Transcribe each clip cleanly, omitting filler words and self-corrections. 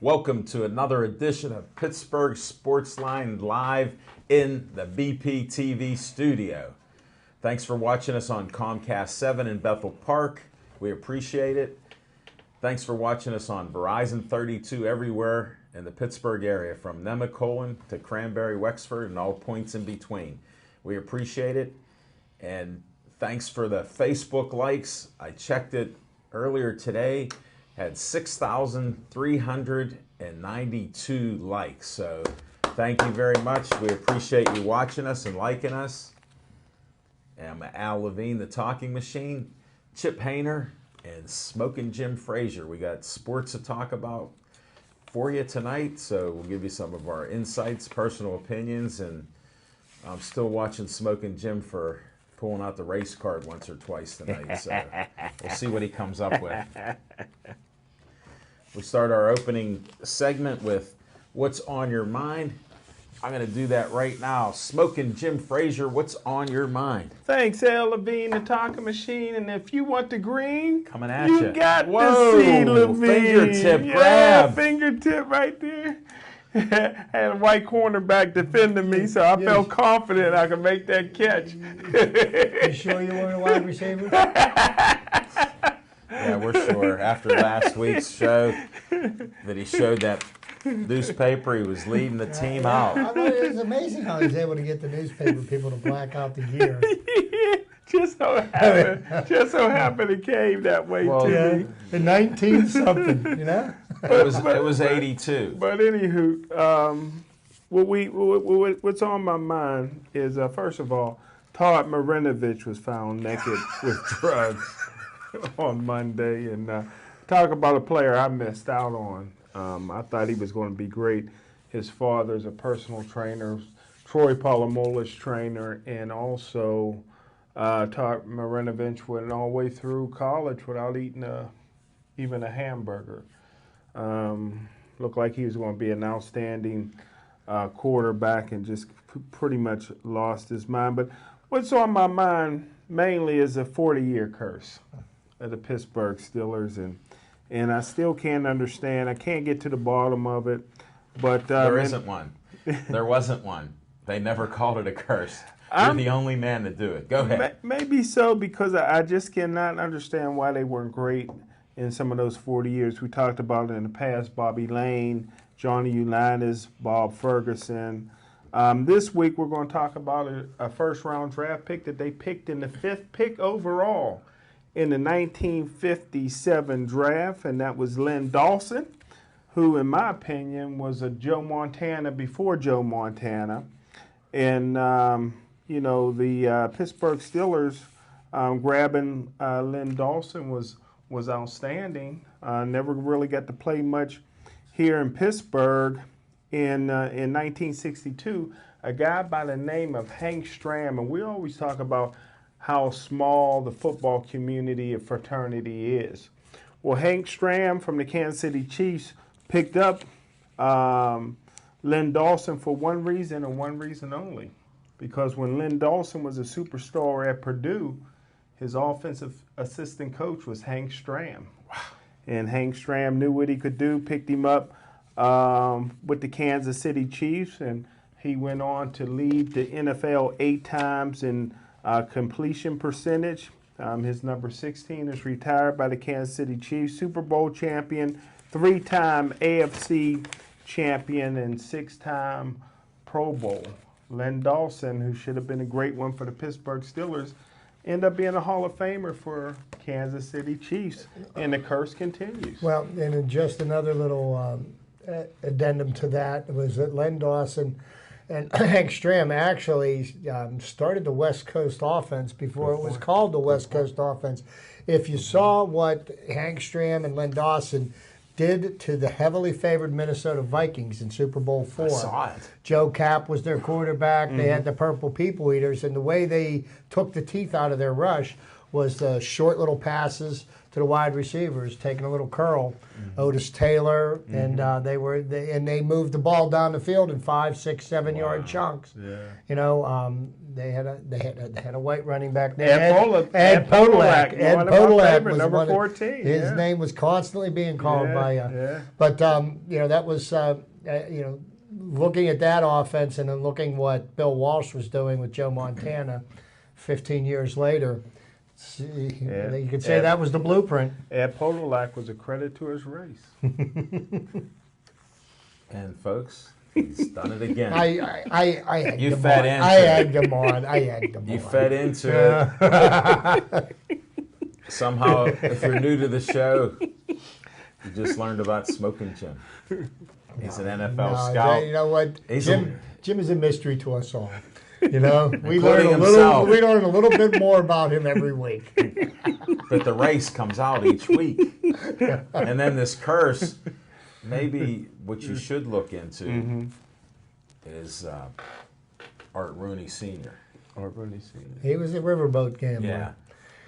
Welcome to another edition of Pittsburgh Sportsline live in the BP TV studio. Thanks for watching us on Comcast 7 in Bethel Park. We appreciate it. Thanks for watching us on Verizon 32 everywhere in the Pittsburgh area, from Nemacolin to Cranberry, Wexford, and all points in between. We appreciate it. And thanks for the Facebook likes. I checked it earlier today. Had 6,392 likes. So thank you very much. We appreciate you watching us and liking us. And I'm Al Levine, the Talking Machine, Chip Hayner, and Smoking Jim Frazier. We got sports to talk about for you tonight. So we'll give you some of our insights, personal opinions, and I'm still watching Smoking Jim for pulling out the race card once or twice tonight. So we'll see what he comes up with. We start our opening segment with What's on Your Mind. I'm going to do that right now. Smoking Jim Frazier, what's on your mind? Thanks, Al Levine, the Talking Machine. And if you want the green, coming at you. You got Whoa, to see Levine. Fingertip yeah, grab. Fingertip right there. Had a white cornerback defending me, so I felt confident I could make that catch. You sure you weren't a wide receiver? Yeah, we're sure. After last week's show that he showed that newspaper, he was leading the team out. I thought it was amazing how he was able to get the newspaper people to black out the gear. just so happened it came that way to me. In 19-something, you know? It was 82. But anywho, what's on my mind is, first of all, Todd Marinovich was found naked with drugs on Monday. And talk about a player I missed out on. I thought he was going to be great. His father's a personal trainer, Troy Polamalu's trainer, and also Todd Marinovich went all the way through college without eating even a hamburger. Looked like he was going to be an outstanding quarterback and just pretty much lost his mind. But what's on my mind mainly is a 40-year curse of the Pittsburgh Steelers, and I still can't understand. I can't get to the bottom of it. But there isn't one. There wasn't one. They never called it a curse. You're the only man to do it. Go ahead. Maybe so, because I just cannot understand why they weren't great in some of those 40 years. We talked about it in the past, Bobby Lane, Johnny Unitas, Bob Ferguson. This week we're going to talk about a first-round draft pick that they picked in the 5th pick overall in the 1957 draft, and that was Len Dawson, who, in my opinion, was a Joe Montana before Joe Montana. And, the Pittsburgh Steelers grabbing Len Dawson was outstanding. Never really got to play much here in Pittsburgh. In 1962, a guy by the name of Hank Stram, and we always talk about how small the football community of fraternity is. Well, Hank Stram from the Kansas City Chiefs picked up Len Dawson for one reason and one reason only. Because when Len Dawson was a superstar at Purdue, his offensive assistant coach was Hank Stram. Wow. And Hank Stram knew what he could do, picked him up with the Kansas City Chiefs, and he went on to lead the NFL 8 times in completion percentage. His number 16 is retired by the Kansas City Chiefs, Super Bowl champion, 3-time AFC champion, and 6-time Pro Bowl. Len Dawson, who should have been a great one for the Pittsburgh Steelers, ended up being a Hall of Famer for Kansas City Chiefs, and the curse continues. Well, and just another little addendum to that was that Len Dawson and Hank Stram actually started the West Coast offense before it was called the West Coast offense. If you saw what Hank Stram and Len Dawson did to the heavily favored Minnesota Vikings in Super Bowl IV. I saw it. Joe Kapp was their quarterback. They had the Purple People Eaters, and the way they took the teeth out of their rush was the short little passes to the wide receivers, taking a little curl. Otis Taylor, and they moved the ball down the field in 5, 6, 7 yard chunks. Yeah. You know, they had a white running back there. Ed Podolak. Ed Podolak was number one 14. His name was constantly being called by. But you know, that was you know, looking at that offense and then looking what Bill Walsh was doing with Joe Montana 15 years later. You could say that was the blueprint. Ed Podolak was a credit to his race. And folks, he's done it again. I egged You him fed on. into I it. egged him on. I egged him You on. fed into it. Somehow, if you're new to the show, you just learned about Smoking Jim. He's an NFL scout. You know what? He's Jim is a mystery to us all. You know, we Including learn himself. we learn a little bit more about him every week. But the race comes out each week. And then this curse, maybe what you should look into is Art Rooney Sr. Art Rooney Sr. He was a riverboat gambler. Yeah.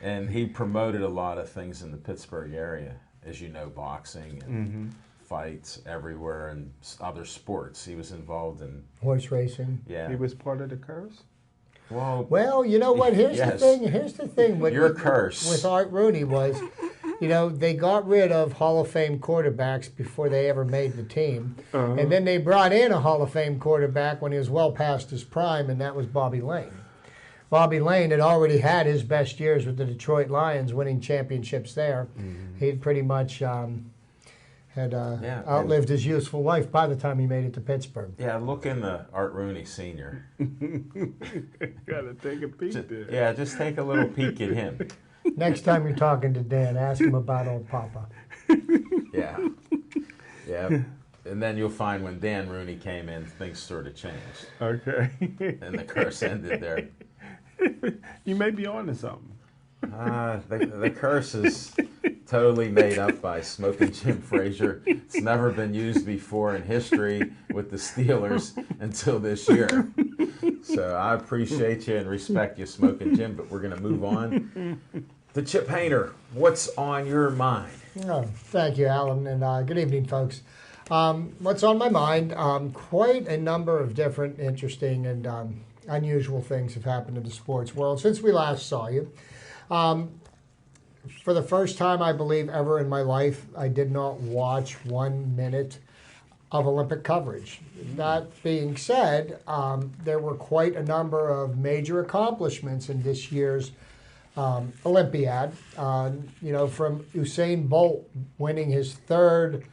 And he promoted a lot of things in the Pittsburgh area, as you know, boxing and fights everywhere and other sports. He was involved in, Horse racing. yeah. He was part of the curse? Well, you know what? Here's Yes. the thing. Here's the thing. With, Your curse. with Art Rooney was, you know, they got rid of Hall of Fame quarterbacks before they ever made the team, and then they brought in a Hall of Fame quarterback when he was well past his prime, and that was Bobby Lane. Bobby Lane had already had his best years with the Detroit Lions, winning championships there. He'd pretty much had outlived his useful life by the time he made it to Pittsburgh. Yeah, look into Art Rooney Sr. Gotta take a peek there. Yeah, just take a little peek at him. Next time you're talking to Dan, ask him about old Papa. Yeah. Yeah. And then you'll find when Dan Rooney came in, things sort of changed. Okay. And the curse ended there. You may be on to something. The curse is totally made up by Smoking Jim Frazier. It's never been used before in history with the Steelers until this year. So I appreciate you and respect you, Smoking Jim, but we're going to move on. The Chip Hayner, what's on your mind? Oh, thank you, Alan, and good evening, folks. What's on my mind? Quite a number of different, interesting, and unusual things have happened in the sports world since we last saw you. For the first time, I believe, ever in my life, I did not watch 1 minute of Olympic coverage. That being said, there were quite a number of major accomplishments in this year's Olympiad. You know, from Usain Bolt winning his third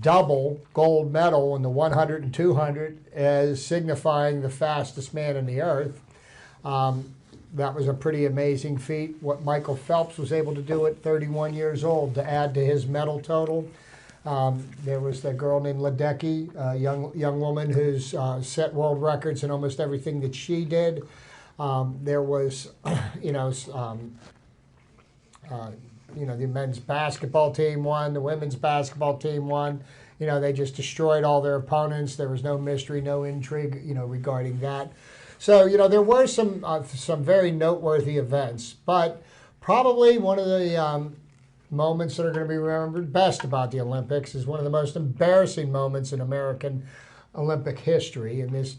double gold medal in the 100 and 200 as signifying the fastest man on the earth. That was a pretty amazing feat. What Michael Phelps was able to do at 31 years old to add to his medal total. There was that girl named Ledecky, a young woman who's set world records in almost everything that she did. There was, the men's basketball team won, the women's basketball team won. You know, they just destroyed all their opponents. There was no mystery, no intrigue, regarding that. So, there were some very noteworthy events, but probably one of the moments that are going to be remembered best about the Olympics is one of the most embarrassing moments in American Olympic history. And this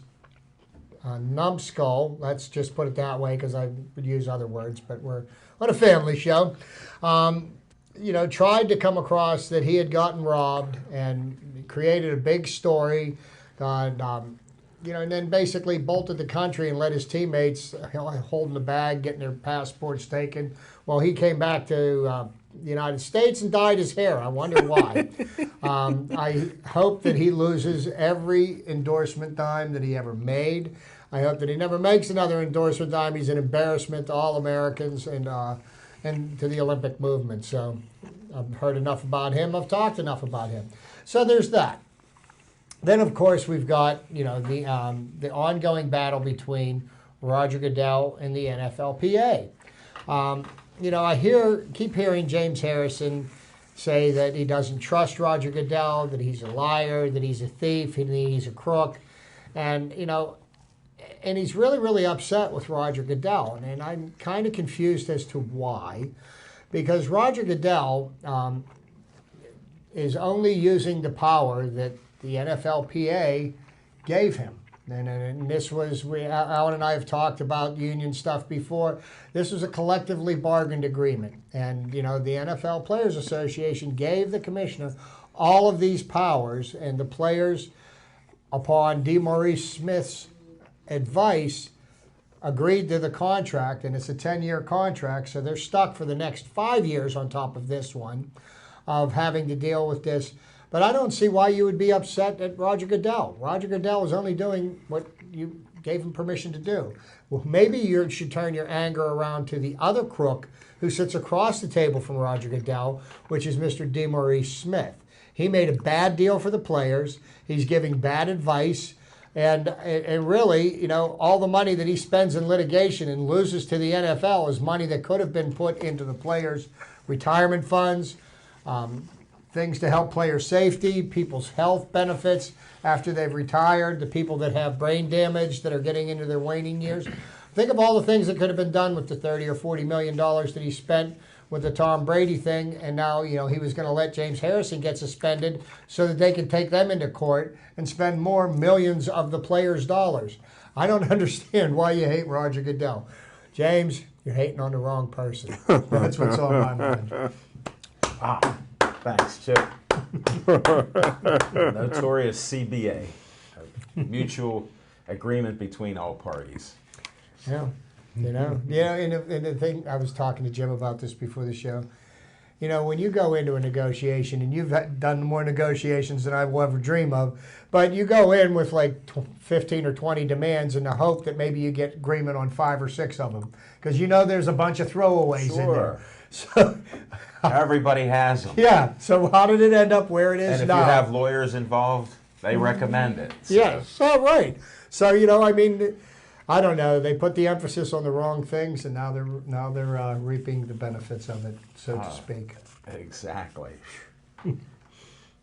numbskull, let's just put it that way because I would use other words, but we're on a family show, tried to come across that he had gotten robbed and created a big story, and then basically bolted the country and let his teammates holding the bag, getting their passports taken. Well, he came back to the United States and dyed his hair. I wonder why. I hope that he loses every endorsement dime that he ever made. I hope that he never makes another endorsement dime. He's an embarrassment to all Americans and to the Olympic movement. So I've heard enough about him. I've talked enough about him. So there's that. Then, of course, we've got the ongoing battle between Roger Goodell and the NFLPA. I keep hearing James Harrison say that he doesn't trust Roger Goodell, that he's a liar, that he's a thief, and he's a crook, and he's really, really upset with Roger Goodell, and I'm kind of confused as to why. because Roger Goodell is only using the power that the NFLPA gave him. And this was, Alan and I have talked about union stuff before. This was a collectively bargained agreement. And, the NFL Players Association gave the commissioner all of these powers, and the players, upon DeMaurice Smith's advice, agreed to the contract, and it's a 10-year contract, so they're stuck for the next 5 years on top of this one of having to deal with this. But I don't see why you would be upset at Roger Goodell. Roger Goodell is only doing what you gave him permission to do. Well, maybe you should turn your anger around to the other crook who sits across the table from Roger Goodell, which is Mr. DeMaurice Smith. He made a bad deal for the players. He's giving bad advice. And really, all the money that he spends in litigation and loses to the NFL is money that could have been put into the players' retirement funds, things to help player safety, people's health benefits after they've retired, the people that have brain damage that are getting into their waning years. Think of all the things that could have been done with the $30 or $40 million that he spent with the Tom Brady thing, and now, he was going to let James Harrison get suspended so that they could take them into court and spend more millions of the players' dollars. I don't understand why you hate Roger Goodell. James, you're hating on the wrong person. That's what's on my mind. Wow. Thanks, Chip. Notorious CBA, a mutual agreement between all parties. Yeah. And the thing, I was talking to Jim about this before the show. When you go into a negotiation, and you've done more negotiations than I will ever dream of, but you go in with like 15 or 20 demands in the hope that maybe you get agreement on 5 or 6 of them, because there's a bunch of throwaways in there. So everybody has them. Yeah. So how did it end up where it is and now? if you have lawyers involved, they recommend it. So. Yes. Oh, right. So I don't know. They put the emphasis on the wrong things, and now they're reaping the benefits of it, so to speak. Exactly.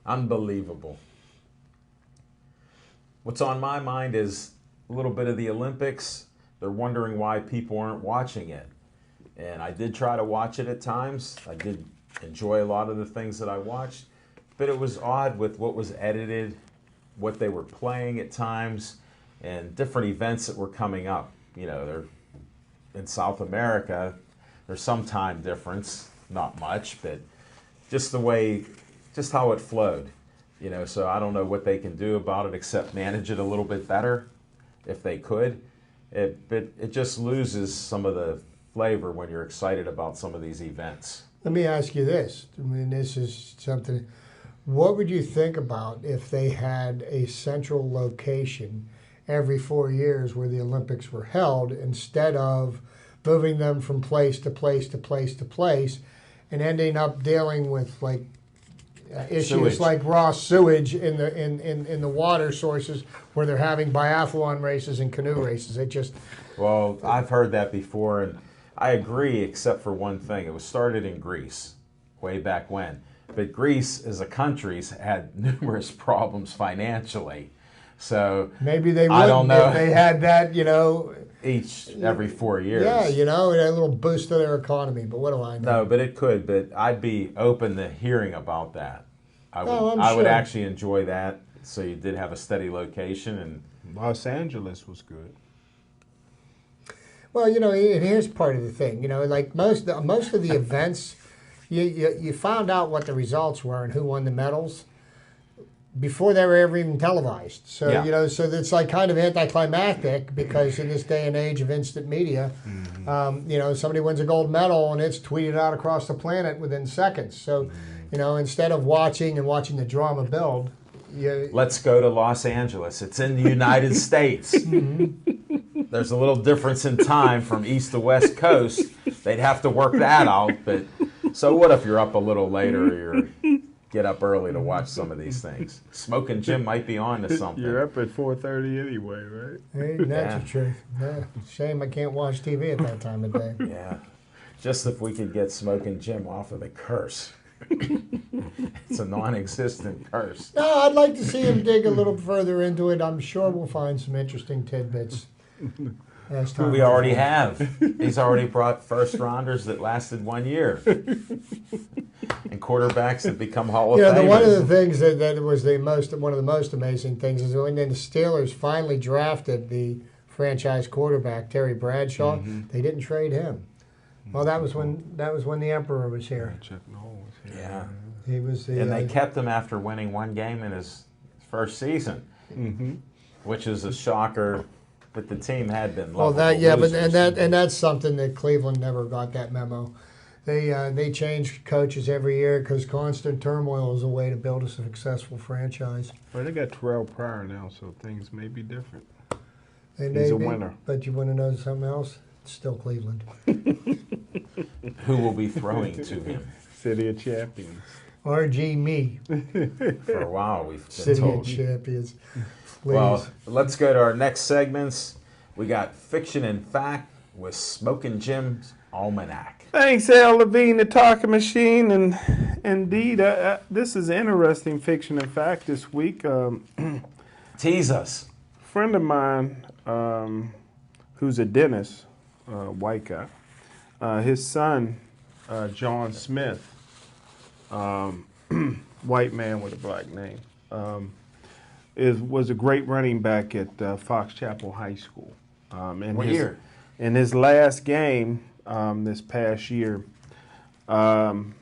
Unbelievable. What's on my mind is a little bit of the Olympics. They're wondering why people aren't watching it. And I did try to watch it at times. I did enjoy a lot of the things that I watched. But it was odd with what was edited, what they were playing at times, and different events that were coming up. They're in South America. There's some time difference, not much, but just how it flowed. So I don't know what they can do about it except manage it a little bit better, if they could. But it just loses some of the flavor when you're excited about some of these events. Let me ask you this. This is something. What would you think about if they had a central location every 4 years where the Olympics were held, instead of moving them from place to place to place to place, and ending up dealing with issues Sewage. like raw sewage in the water sources where they're having biathlon races and canoe races? Well, I've heard that before, and I agree, except for one thing. It was started in Greece way back when. But Greece, as a country, had numerous problems financially. So maybe they I don't wouldn't know. if they had that, every 4 years. Yeah, a little boost to their economy. But what do I know? No, but it could. But I'd be open to hearing about that. I would sure. actually enjoy that. So you did have a steady location, and Los Angeles was good. Well, and here's part of the thing. Most of the events, you found out what the results were and who won the medals before they were ever even televised. So Yeah. So it's kind of anticlimactic, because in this day and age of instant media, somebody wins a gold medal and it's tweeted out across the planet within seconds. So, instead of watching the drama build, let's go to Los Angeles. It's in the United States. There's a little difference in time from east to west coast. They'd have to work that out. But so what if you're up a little later, or you get up early to watch some of these things? Smoking Jim might be on to something. You're up at 4:30 anyway, right? Ain't that the truth? Yeah. Shame I can't watch TV at that time of day. Yeah. Just if we could get Smoking Jim off of the curse. It's a non-existent curse. No, I'd like to see him dig a little further into it. I'm sure we'll find some interesting tidbits. as time We goes already on. have. He's already brought first rounders that lasted 1 year. And quarterbacks that become Hall of Yeah, Famers. one of the things that was one of the most amazing things is when the Steelers finally drafted the franchise quarterback Terry Bradshaw, they didn't trade him. Well, that was when the Emperor was here. Chuck Noll was here. Yeah. He was the And they kept him after winning one game in his first season, which is a shocker. But the team had been well, lovable but losers. that's something that Cleveland never got that memo. They change coaches every year because constant turmoil is a way to build a successful franchise. Well, they got Terrell Pryor now, so things may be different. They He's may a be, winner. But you want to know something else? It's still Cleveland. Who will be throwing to him? City of Champions. RG me, For a while, we've been City told. of Champions. Please. Well, let's go to our next segments. We got Fiction and Fact with Smokin' Jim's Almanac. Thanks, Al Levine, the talking machine, and indeed, this is interesting fiction and fact this week. Tease us. Friend of mine, who's a dentist, white guy, his son, John Smith, white man with a black name, was a great running back at Fox Chapel High School. What year? In his last game this past year,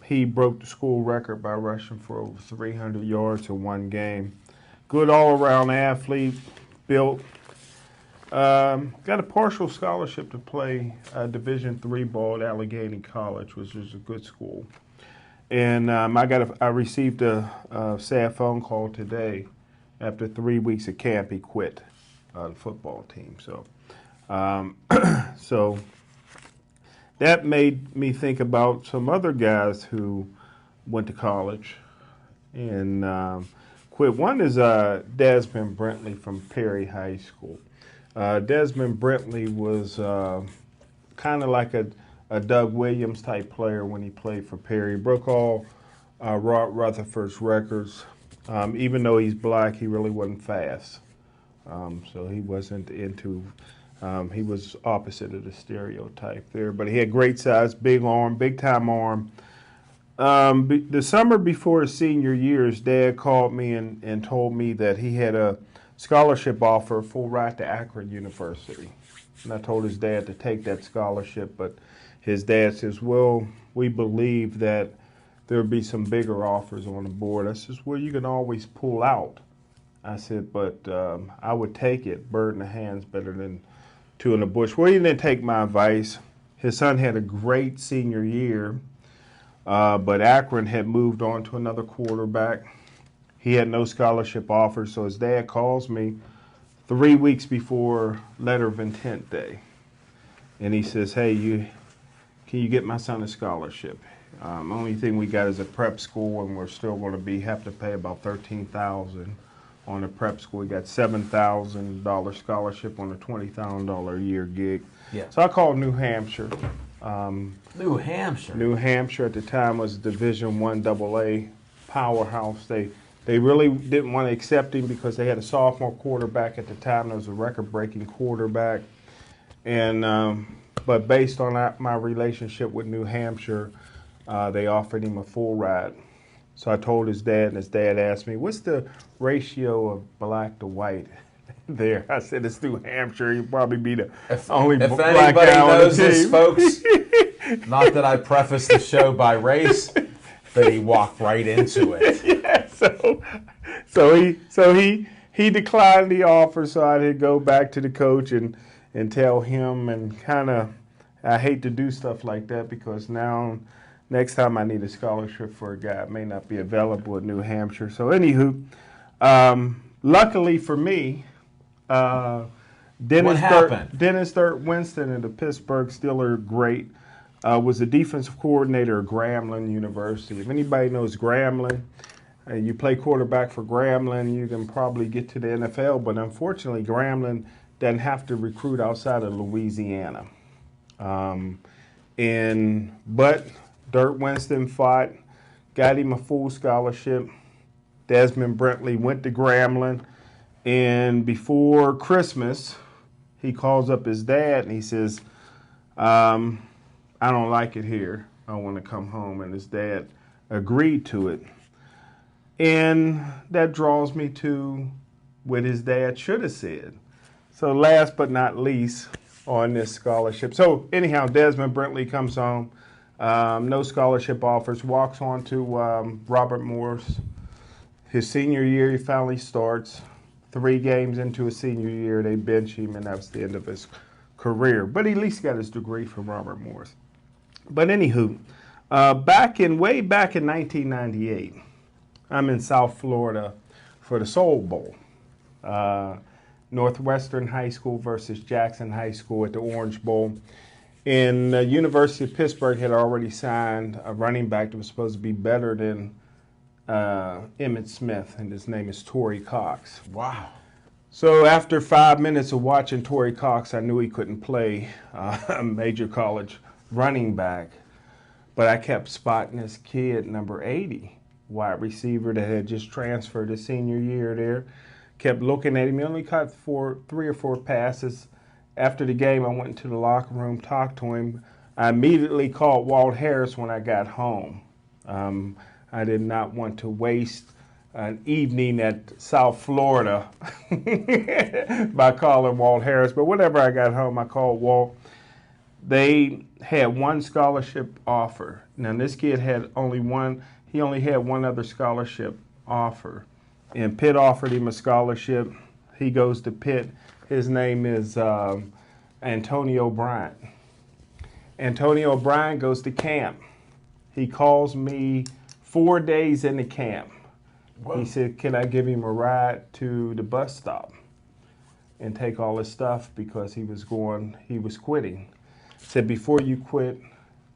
he broke the school record by rushing for over 300 yards in one game. Good all-around athlete, built. Got a partial scholarship to play Division III ball at Allegheny College, which is a good school. And I received a sad phone call today. After 3 weeks of camp, he quit the football team. So, so that made me think about some other guys who went to college and quit. One is Desmond Brentley from Perry High School. Desmond Brentley was kind of like a Doug Williams type player when he played for Perry. Broke all Rod Rutherford's records. Even though he's black, he really wasn't fast. So he wasn't into, he was opposite of the stereotype there. But he had great size, big arm, big time arm. The summer before his senior year, his dad called me and told me that he had a scholarship offer, full ride to Akron University. And I told his dad to take that scholarship, but his dad says, well, we believe that there'll be some bigger offers on the board. I says, well, you can always pull out. I said, but I would take it. Bird in the hand's better than two in the bush. Well, he didn't take my advice. His son had a great senior year, but Akron had moved on to another quarterback. He had no scholarship offers, so his dad calls me 3 weeks before letter of intent day. And he says, hey, can you get my son a scholarship? Only thing we got is a prep school, and we're still going to have to pay about $13,000 on a prep school. We got $7,000 scholarship on a $20,000 a year gig. Yeah. So I called New Hampshire. New Hampshire. New Hampshire at the time was Division I AA powerhouse. They really didn't want to accept him because they had a sophomore quarterback at the time that was a record-breaking quarterback. And but based on my relationship with New Hampshire, they offered him a full ride. So I told his dad, and his dad asked me, what's the ratio of black to white there? I said, it's New Hampshire. He'd probably be the only If black anybody guy on the knows this, team. folks, not that I preface the show by race, but he walked right into it. Yeah, so he declined the offer, so I had to go back to the coach and tell him, and kind of, I hate to do stuff like that because now next time I need a scholarship for a guy, it may not be available at New Hampshire. So anywho, luckily for me, Dennis Dirt Winston and the Pittsburgh Steelers great was the defensive coordinator at Grambling University. If anybody knows Grambling, you play quarterback for Grambling, you can probably get to the NFL, but unfortunately Grambling doesn't have to recruit outside of Louisiana. But Dirt Winston fought, got him a full scholarship. Desmond Brentley went to Grambling, and before Christmas, he calls up his dad and he says, I don't like it here. I want to come home. And his dad agreed to it. And that draws me to what his dad should have said. So last but not least on this scholarship. So anyhow, Desmond Brentley comes home. No scholarship offers. Walks on to Robert Morris. His senior year, he finally starts. 3 games into his senior year, they bench him, and that's the end of his career. But he at least got his degree from Robert Morris. But anywho, way back in 1998, I'm in South Florida for the Soul Bowl. Northwestern High School versus Jackson High School at the Orange Bowl. And the University of Pittsburgh had already signed a running back that was supposed to be better than Emmitt Smith, and his name is Torrey Cox. Wow. So after 5 minutes of watching Torrey Cox, I knew he couldn't play a major college running back. But I kept spotting this kid, number 80, wide receiver that had just transferred his senior year there. Kept looking at him. He only caught 3 or 4 passes. After the game, I went into the locker room, talked to him. I immediately called Walt Harris when I got home. I did not want to waste an evening at South Florida by calling Walt Harris. But whenever I got home, I called Walt. They had 1 scholarship offer. Now, this kid had only one. He only had 1 other scholarship offer. And Pitt offered him a scholarship. He goes to Pitt. His name is Antonio Bryant. Antonio Bryant goes to camp. He calls me 4 days into camp. Whoa. He said, can I give him a ride to the bus stop and take all his stuff because he was quitting. Said, before you quit,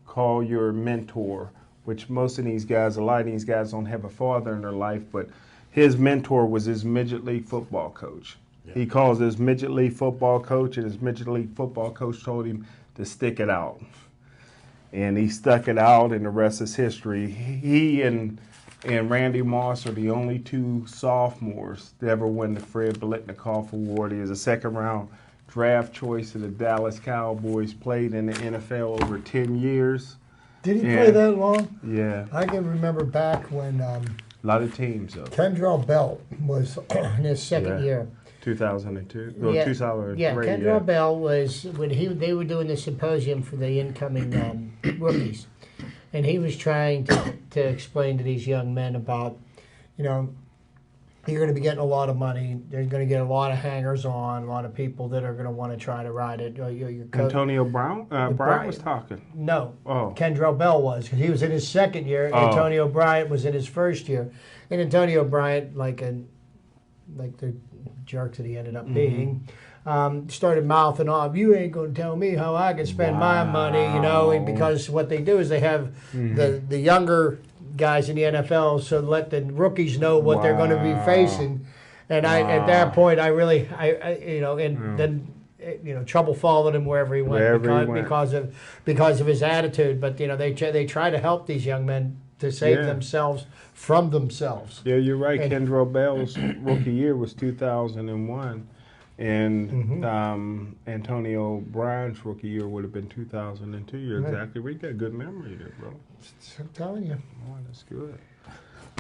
call your mentor, which most of these guys, a lot of these guys don't have a father in their life, but his mentor was his midget league football coach. Yeah. He calls his midget league football coach, and his midget league football coach told him to stick it out. And he stuck it out, and the rest is history. He and Randy Moss are the only 2 sophomores to ever win the Fred Biletnikoff Award. He was a second-round draft choice of the Dallas Cowboys, played in the NFL over 10 years. Did he play that long? Yeah. I can remember back when a lot of teams, though. Kendrell Bell was in his second year. 2002? No, yeah, 2003. Yeah, Kendrell Bell was when they were doing the symposium for the incoming rookies, and he was trying to explain to these young men about, you're going to be getting a lot of money. You're going to get a lot of hangers-on, a lot of people that are going to want to try to ride it. Antonio Brown? Bryant was talking. No. Oh. Kendrell Bell was, because he was in his second year. Oh. Antonio Bryant was in his first year. And Antonio Bryant, like the jerk that he ended up being, started mouthing off, you ain't going to tell me how I can spend my money, and because what they do is they have the younger guys in the NFL, so let the rookies know what they're going to be facing. And at that point, then trouble followed him wherever he went, because of his attitude. But they try to help these young men to save themselves from themselves. Yeah, you're right. Kendrell Bell's rookie year was 2001. And Antonio Bryant's rookie year would have been 2002. You're exactly right. You got a good memory there, bro. I'm telling you. Oh, that's good.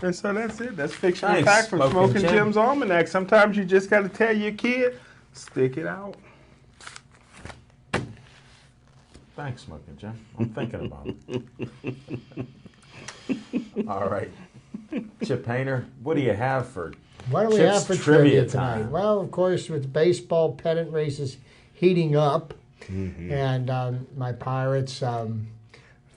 And so that's it. That's Fictional Fact from Smoking Jim's Almanac. Sometimes you just got to tell your kid, stick it out. Thanks, Smoking Jim. I'm thinking about it. All right. Chip Hayner, what do you have for What do we have for trivia tonight? Well, of course, with baseball pennant races heating up, and my Pirates are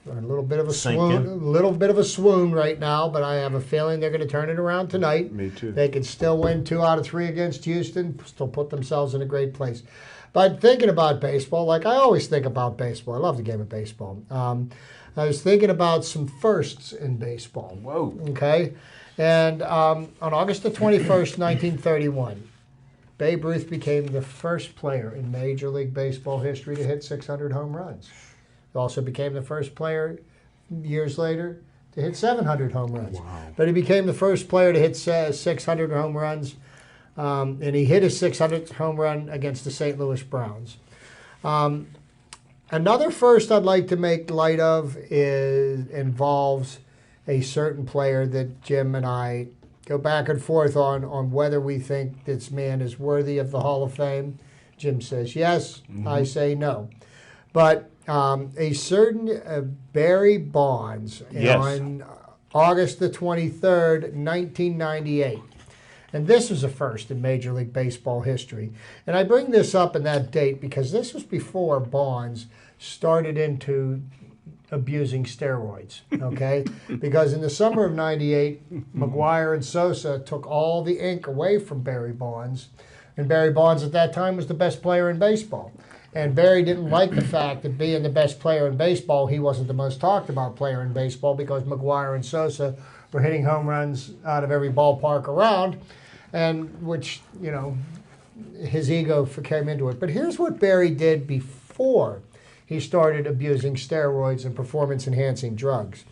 a little bit of a swoon right now, but I have a feeling they're going to turn it around tonight. Me too. They could still win 2 out of 3 against Houston, still put themselves in a great place. But thinking about baseball, like I always think about baseball, I love the game of baseball. I was thinking about some firsts in baseball. Whoa. Okay. And on August the 21st, 1931, Babe Ruth became the first player in Major League Baseball history to hit 600 home runs. He also became the first player years later to hit 700 home runs. Wow. But he became the first player to hit 600 home runs and he hit his 600th home run against the St. Louis Browns. Another first I'd like to make light of involves a certain player that Jim and I go back and forth on whether we think this man is worthy of the Hall of Fame. Jim says yes, I say no. But a certain Barry Bonds on August the 23rd, 1998. And this was a first in Major League Baseball history. And I bring this up in that date because this was before Bonds started into abusing steroids, okay? Because in the summer of 98, McGwire and Sosa took all the ink away from Barry Bonds. And Barry Bonds at that time was the best player in baseball. And Barry didn't like the fact that being the best player in baseball, he wasn't the most talked about player in baseball because McGwire and Sosa were hitting home runs out of every ballpark around, and which, you know, his ego came into it. But here's what Barry did before he started abusing steroids and performance-enhancing drugs.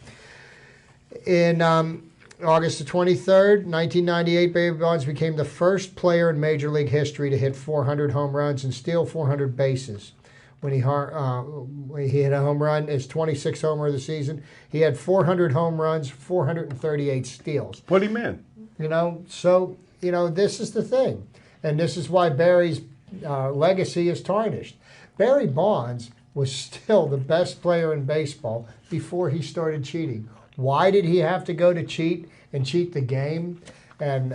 In August the 23rd, 1998, Barry Bonds became the first player in Major League history to hit 400 home runs and steal 400 bases. When he hit a home run, his 26th homer of the season, he had 400 home runs, 438 steals. What he meant? You know, so, you know, this is the thing. And this is why Barry's legacy is tarnished. Barry Bonds was still the best player in baseball before he started cheating. Why did he have to go to cheat and cheat the game and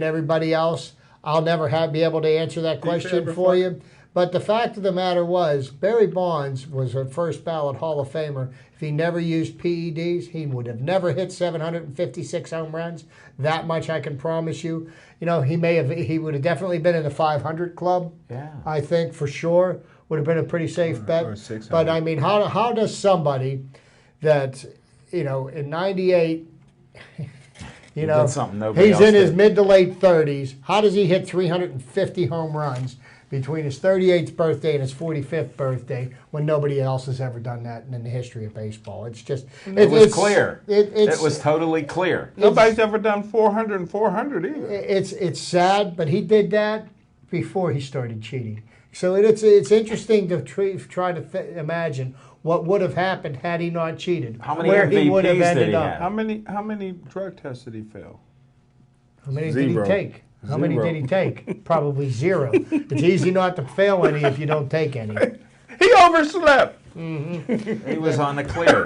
everybody else? I'll never be able to answer that question for you. But the fact of the matter was, Barry Bonds was a first ballot Hall of Famer. If he never used PEDs, he would have never hit 756 home runs. That much I can promise you. You know, he would have definitely been in the 500 club. Yeah, I think for sure would have been a pretty safe bet. But I mean, how does somebody that, you know, in '98, you know, he's in his mid to late 30s. How does he hit 350 home runs between his 38th birthday and his 45th birthday when nobody else has ever done that in the history of baseball? It's just... It was clear. It was totally clear. Nobody's ever done 400 and 400 either. It's sad, but he did that before he started cheating. So it's interesting to try to imagine what would have happened had he not cheated. How many MVPs did he have? How many drug tests did he fail? How many did he take? How many did he take? Probably zero. It's easy not to fail any if you don't take any. He overslept. Mm-hmm. He was on the clear.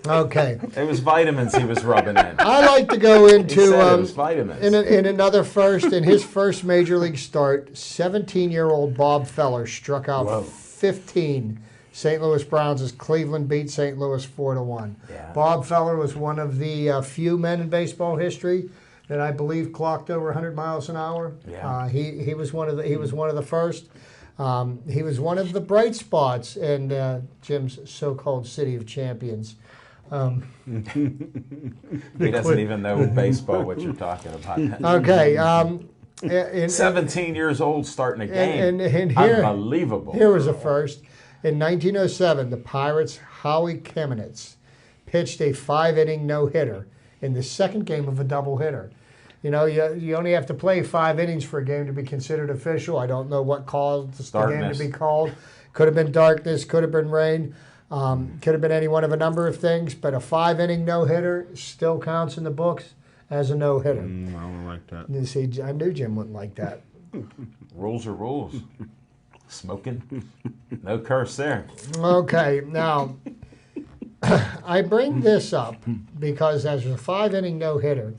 Okay. It was vitamins he was rubbing in. I like to go into it was vitamins. In another first. In his first major league start, 17-year-old Bob Feller struck out 15 St. Louis Browns as Cleveland beat St. Louis 4-1. Yeah. Bob Feller was one of the few men in baseball history that I believe clocked over 100 miles an hour. Yeah. He was one of the first. He was one of the bright spots in Jim's so-called City of Champions. He doesn't even know baseball what you're talking about. Okay. 17 years old starting a game. And here, unbelievable. Here was a first. In 1907, the Pirates' Howie Kamenetz pitched a 5-inning no-hitter in the second game of a doubleheader. You know, you only have to play 5 innings for a game to be considered official. I don't know what caused the game to be called. Could have been darkness, could have been rain, could have been any one of a number of things, but a 5-inning no-hitter still counts in the books as a no-hitter. I don't like that. You see, I knew Jim wouldn't like that. Rules are rules. Smoking, no curse there. Okay, now, I bring this up because as a 5-inning no-hitter,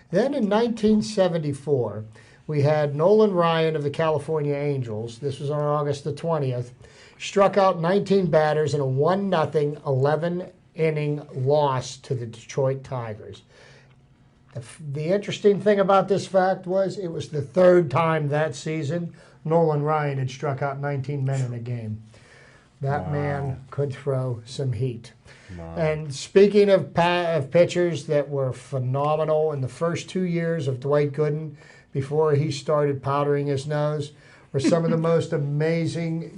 then in 1974, we had Nolan Ryan of the California Angels, this was on August the 20th, struck out 19 batters in a 1-0 11-inning loss to the Detroit Tigers. The interesting thing about this fact was it was the third time that season Nolan Ryan had struck out 19 men in a game. That man could throw some heat. Wow. And speaking of pitchers that were phenomenal in the first 2 years of Dwight Gooden before he started powdering his nose, were some of the most amazing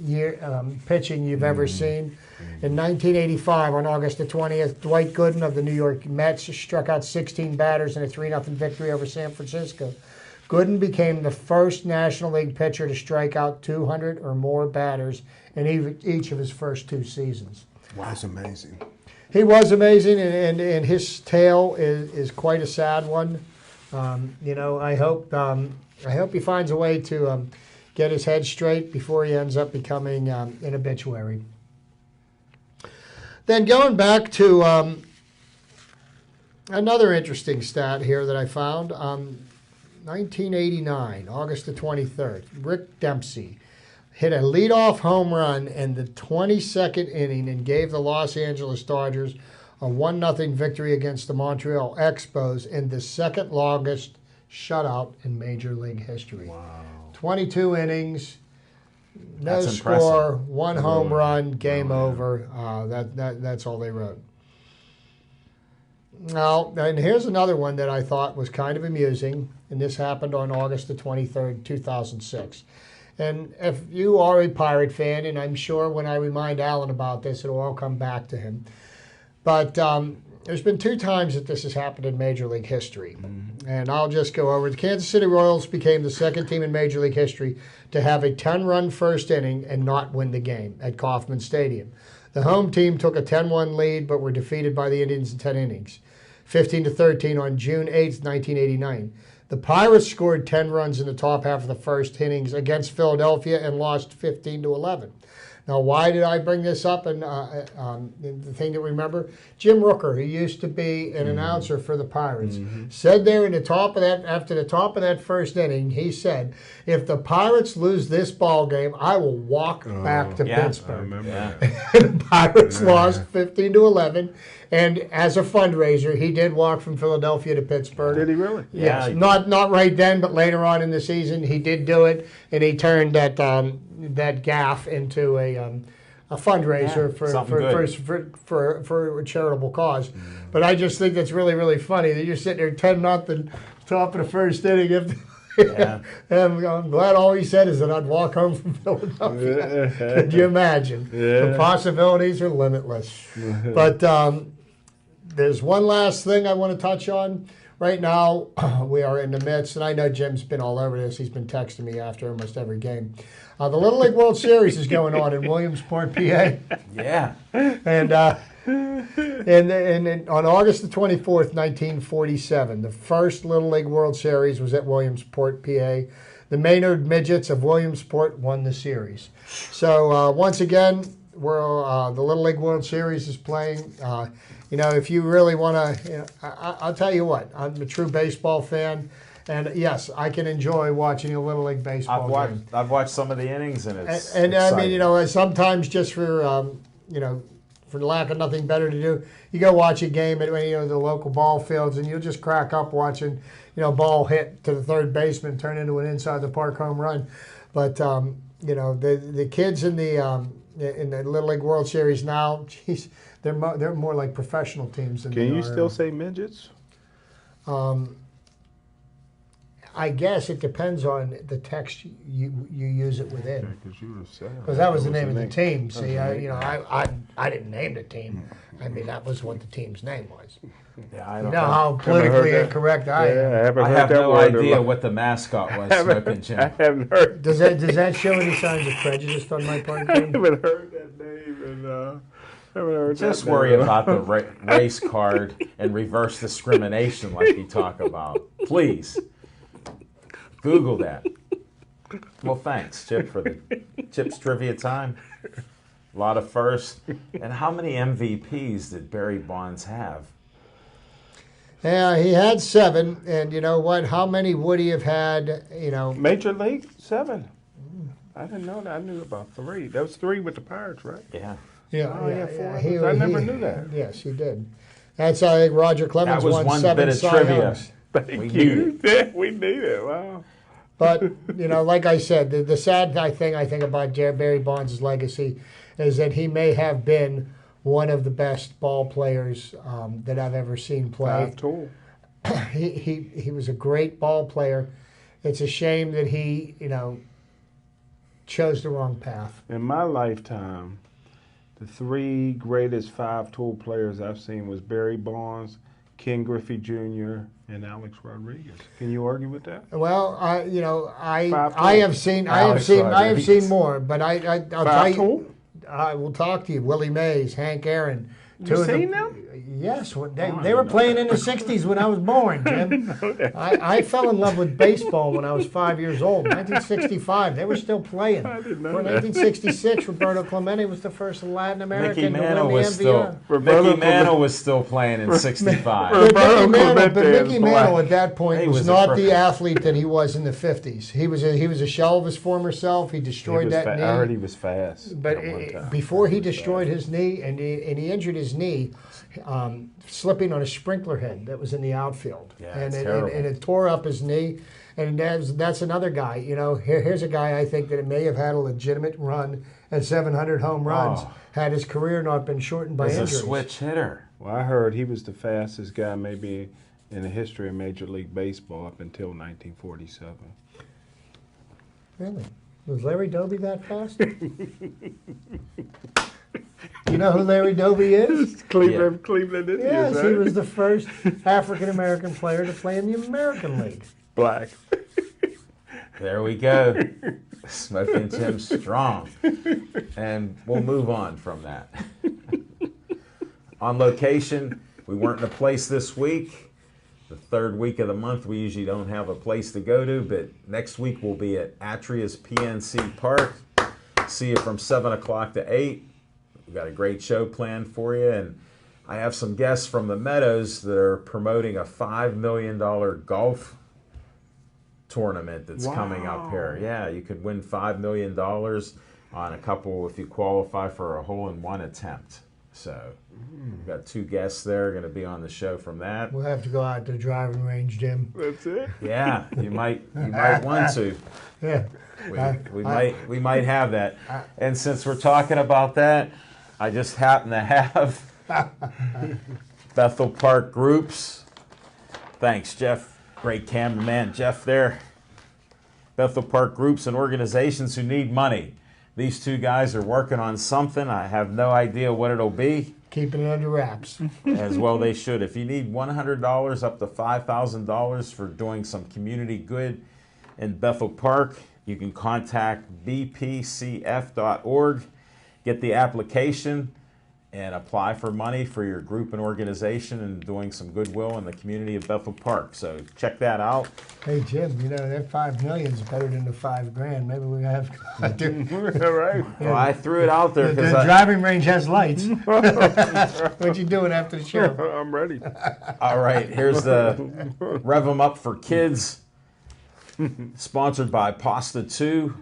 pitching you've ever seen. In 1985, on August the 20th, Dwight Gooden of the New York Mets struck out 16 batters in a 3-0 victory over San Francisco. Gooden became the first National League pitcher to strike out 200 or more batters in each of his first 2 seasons. Wow, that's amazing. He was amazing, and his tale is quite a sad one. I hope he finds a way to get his head straight before he ends up becoming an obituary. Then going back to another interesting stat here that I found. 1989, August the 23rd, Rick Dempsey hit a leadoff home run in the 22nd inning and gave the Los Angeles Dodgers a 1-0 victory against the Montreal Expos in the second longest shutout in Major League history. Wow. 22 innings, no That's score, impressive. 1 home run, game over. That's all they wrote. Now, and here's another one that I thought was kind of amusing, and this happened on August the 23rd, 2006. And if you are a Pirate fan, and I'm sure when I remind Alan about this, it'll all come back to him. But there's been 2 times that this has happened in Major League history. And I'll just go over. The Kansas City Royals became the second team in Major League history to have a 10-run first inning and not win the game at Kauffman Stadium. The home team took a 10-1 lead but were defeated by the Indians in 10 innings, 15-13 on June 8th, 1989. The Pirates scored 10 runs in the top half of the first innings against Philadelphia and lost 15-11. Now, why did I bring this up? And the thing to remember, Jim Rooker, who used to be an announcer for the Pirates, said there in the top of that, after the top of that first inning, he said, "If the Pirates lose this ball game, I will walk back to Pittsburgh." I remember Yeah. that. The Pirates lost 15-11, and as a fundraiser, he did walk from Philadelphia to Pittsburgh. Did he really? Yes, Yeah, not right then, but later on in the season, he did do it, and he turned that gaffe into a fundraiser for a charitable cause. But I just think that's really, really funny that you're sitting there 10-0, top of the first inning. Yeah. And I'm glad all he said is that I'd walk home from Philadelphia. Could you imagine? The Yeah. possibilities are limitless. But there's one last thing I want to touch on. Right now, we are in the midst, and I know Jim's been all over this. He's been texting me after almost every game. The Little League World Series is going on in Williamsport, PA. Yeah. And on August the 24th, 1947, the first Little League World Series was at Williamsport, PA. The Maynard Midgets of Williamsport won the series. So once again, the Little League World Series is playing. If you really want to, I'll tell you what, I'm a true baseball fan. And yes, I can enjoy watching a Little League baseball game. I've watched some of the innings, and it's And I exciting. mean, sometimes just for for lack of nothing better to do, you go watch a game at the local ball fields, and you'll just crack up watching ball hit to the third baseman turn into an inside the park home run. But the kids in the Little League World Series now, geez, they're more like professional teams than Can they you are. still say midgets? I guess it depends on the text you use it within. Because you were saying. Because that was the name of the team. See, I didn't name the team. I mean, that was what the team's name was. Yeah, I You don't know how politically incorrect I am. I haven't I heard have that no word. idea what the mascot was, Smoking I Jim. haven't heard. Does that show any signs of prejudice on my part? I Jim? haven't heard that name, and haven't heard Just that worry name. about the race card and reverse discrimination like you talk about. Please. Google that. Well, thanks, Chip, for the Chip's trivia time. A lot of firsts. And how many MVPs did Barry Bonds have? Yeah, he had 7, and you know what? How many would he have had? Major League 7. I didn't know that. I knew about 3. That was 3 with the Pirates, right? Yeah. Oh, yeah, 4. I never knew that. Yes, he did. That's I think Roger Clemens That was won one 7 bit of Cy trivia. Youngs. Thank We you. need Yeah, we need it. Wow. But, like I said, the sad thing I think about Barry Bonds' legacy is that he may have been one of the best ball players that I've ever seen play. 5 tool. He was a great ball player. It's a shame that he, chose the wrong path. In my lifetime, the 3 greatest 5 tool players I've seen was Barry Bonds, Ken Griffey Jr. and Alex Rodriguez. Can you argue with that? Well, I 5-2. have seen Alex I have seen Rodriguez. more, but I'll tell you. 5-2? I will talk to you. Willie Mays, Hank Aaron. You seen them? Yes, they I were didn't playing in the '60s when I was born, Jim. I fell in love with baseball when I was 5 years old. 1965, they were still playing. I didn't know For that. 1966, Roberto Clemente was the first Latin American Mickey to Mantle win the was still Roberto Mickey Mantle was still playing in '65. Roberto But Clemente Mickey is Mantle black. at that point He was was a not pro- the athlete that he was in the '50s. He was a shell of his former self. He destroyed that knee. I heard he was fast. But at one time. before he was destroyed fast. his knee, and he injured his knee, slipping on a sprinkler head that was in the outfield, Yeah, and it's it, terrible. and it tore up his knee. And that's another guy. Here's a guy I think that may have had a legitimate run at 700 home runs Oh. had his career not been shortened by He's a injuries. switch hitter. Well, I heard he was the fastest guy maybe in the history of Major League Baseball up until 1947. Really? Was Larry Doby that fast? You know who Larry Doby is? Cleveland Yes, he was the first African American player to play in the American League. black. There we go. Smoking Jim strong. And we'll move on from that. On location, we weren't in a place this week. The third week of the month, we usually don't have a place to go to, but next week we'll be at Atria's PNC Park. See you from 7 o'clock to 8. We've got a great show planned for you, and I have some guests from the Meadows that are promoting a $5 million golf tournament that's coming up here. Yeah, you could win $5 million on a couple if you qualify for a hole-in-one attempt. So we've got two guests there going to be on the show from that. We'll have to go out to the driving range, Jim. That's it. Yeah, you might want to. Yeah. We might have that. And since we're talking about that, I just happen to have Bethel Park Groups. Thanks, Jeff. Great cameraman, Jeff there. Bethel Park Groups and organizations who need money. These two guys are working on something. I have no idea what it'll be. Keeping it under wraps. As well they should. If you need $100 up to $5,000 for doing some community good in Bethel Park, you can contact bpcf.org, get the application, and apply for money for your group and organization and doing some goodwill in the community of Bethel Park. So check that out. Hey, Jim, that $5 million is better than the $5,000. Maybe we have to do. All right. Well, I threw it out there The because driving range has lights. What you doing after the show? I'm ready. all right, here's the Rev 'em Up for Kids, sponsored by Pasta 2.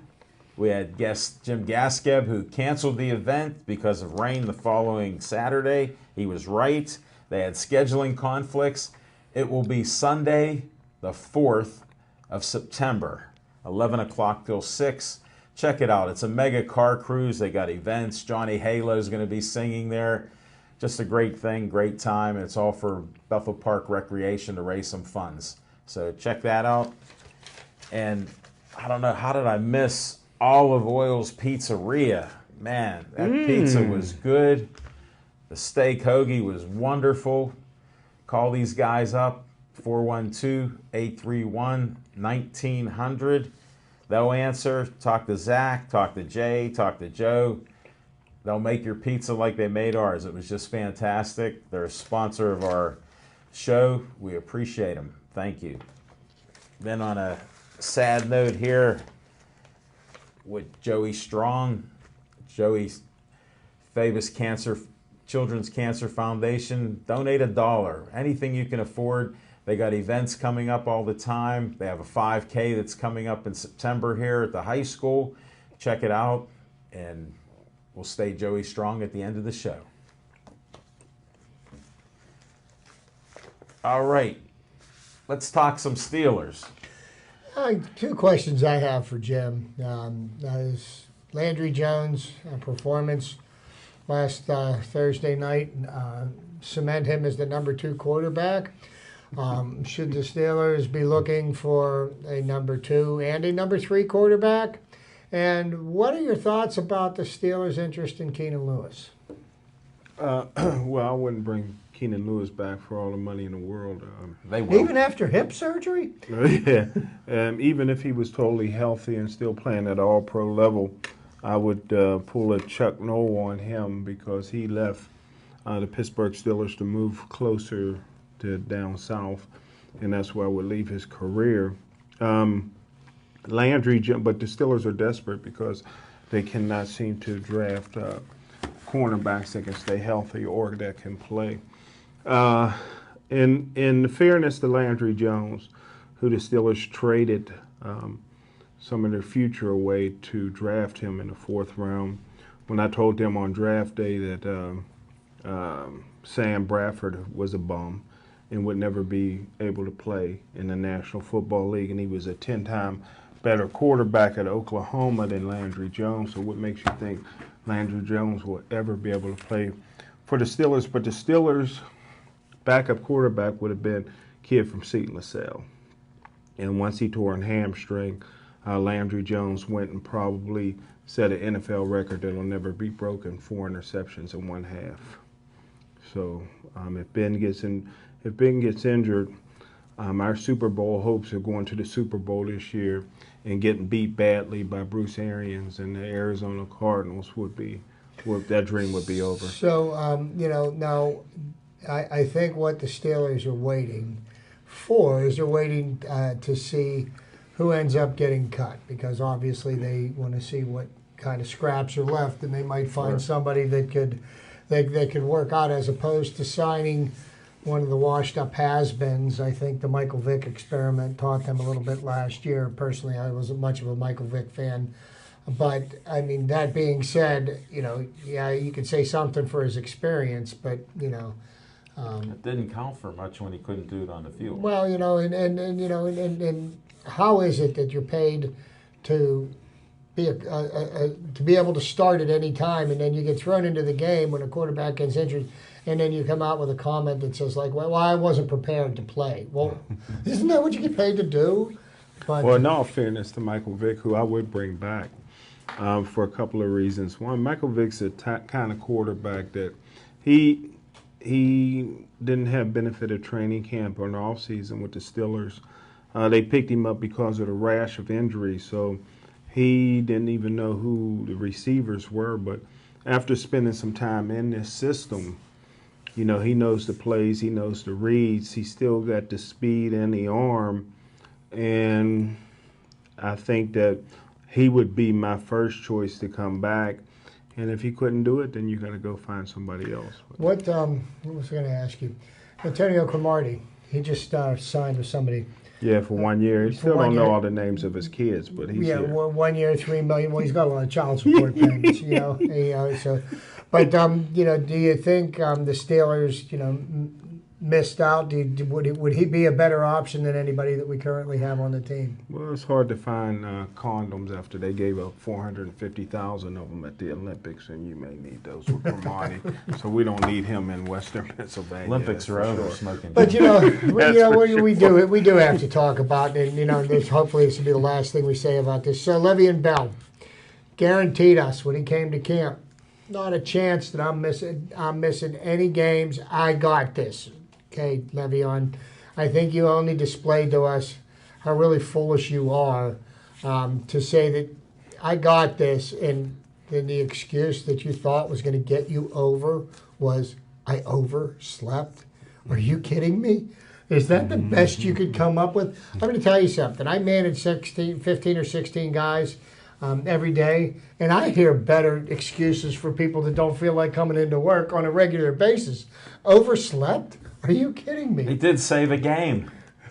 We had guest Jim Gaskeb, who canceled the event because of rain the following Saturday. He was right. They had scheduling conflicts. It will be Sunday, the 4th of September, 11 o'clock till 6. Check it out. It's a mega car cruise. They got events. Johnny Halo is going to be singing there. Just a great thing, great time. And it's all for Bethel Park Recreation to raise some funds. So check that out. And I don't know, how did I miss Olive Oil's Pizzeria? Man, that pizza was good. The steak hoagie was wonderful. Call these guys up, 412-831-1900. They'll answer. Talk to Zach, talk to Jay, talk to Joe. They'll make your pizza like they made ours. It was just fantastic. They're a sponsor of our show. We appreciate them. Thank you. Then on a sad note here with Joey Strong, Joey's Favis Children's Cancer Foundation, donate $1. Anything you can afford. They got events coming up all the time. They have a 5K that's coming up in September here at the high school. Check it out, and we'll stay Joey Strong at the end of the show. All right, let's talk some Steelers. Two questions I have for Jim. Is Landry Jones' performance last Thursday night cement him as the number 2 quarterback? Should the Steelers be looking for a number 2 and a number 3 quarterback? And what are your thoughts about the Steelers' interest in Keenan Lewis? Well, I wouldn't bring Keenan Lewis back for all the money in the world. They will. Even after hip surgery? Yeah, even if he was totally healthy and still playing at all-pro level, I would pull a Chuck Noll on him because he left the Pittsburgh Steelers to move closer to down south, and that's where I would leave his career. Landry, but the Steelers are desperate because they cannot seem to draft cornerbacks that can stay healthy or that can play. In fairness to Landry Jones, who the Steelers traded some of their future away to draft him in the 4th round, when I told them on draft day that Sam Bradford was a bum and would never be able to play in the National Football League, and he was a 10-time better quarterback at Oklahoma than Landry Jones. So what makes you think Landry Jones will ever be able to play for the Steelers? But the Steelers' backup quarterback would have been a kid from Seton LaSalle. And once he tore an hamstring, Landry Jones went and probably set an NFL record that will never be broken, 4 interceptions in 1 half. So if Ben gets injured, our Super Bowl hopes of going to the Super Bowl this year and getting beat badly by Bruce Arians and the Arizona Cardinals that dream would be over. So, now I think what the Steelers are waiting for is they're waiting to see who ends up getting cut, because obviously they want to see what kind of scraps are left, and they might find somebody that could work out, as opposed to signing one of the washed-up has-beens. I think the Michael Vick experiment taught them a little bit last year. Personally, I wasn't much of a Michael Vick fan. But, I mean, that being said, yeah, you could say something for his experience, but, It didn't count for much when he couldn't do it on the field. well, and how is it that you're paid to be to be able to start at any time, and then you get thrown into the game when a quarterback gets injured, and then you come out with a comment that says like, "Well, I wasn't prepared to play." Well, isn't that what you get paid to do? But, Well, in all fairness to Michael Vick, who I would bring back for a couple of reasons. One, Michael Vick's a kind of quarterback that he didn't have benefit of training camp or an offseason with the Steelers. They picked him up because of the rash of injuries, so he didn't even know who the receivers were. But after spending some time in this system, he knows the plays, he knows the reads, he still got the speed and the arm, and I think that he would be my first choice to come back. And if he couldn't do it, then you got to go find somebody else. what was I going to ask you? Antonio Cromartie, he just signed with somebody. Yeah, for 1 year. He still 1 don't know year. all the names of his kids, but he's Yeah, here. 1 year, $3 million. Well, he's got a lot of child support payments, So, but do you think the Steelers, missed out? Would he be a better option than anybody that we currently have on the team? Well, it's hard to find condoms after they gave up 450,000 of them at the Olympics, and you may need those with Cromartie. So we don't need him in Western Pennsylvania. Olympics that's are for over, sure. smoking. But we sure. do have to talk about it, and hopefully this will be the last thing we say about this. So Le'Veon Bell guaranteed us when he came to camp, not a chance that I'm missing any games. I got this. Okay, Le'Veon, I think you only displayed to us how really foolish you are to say that I got this, and then the excuse that you thought was going to get you over was I overslept. Are you kidding me? Is that the best you could come up with? I'm going to tell you something. I manage 15 or 16 guys every day, and I hear better excuses for people that don't feel like coming into work on a regular basis. Overslept? Are you kidding me? He did save a game.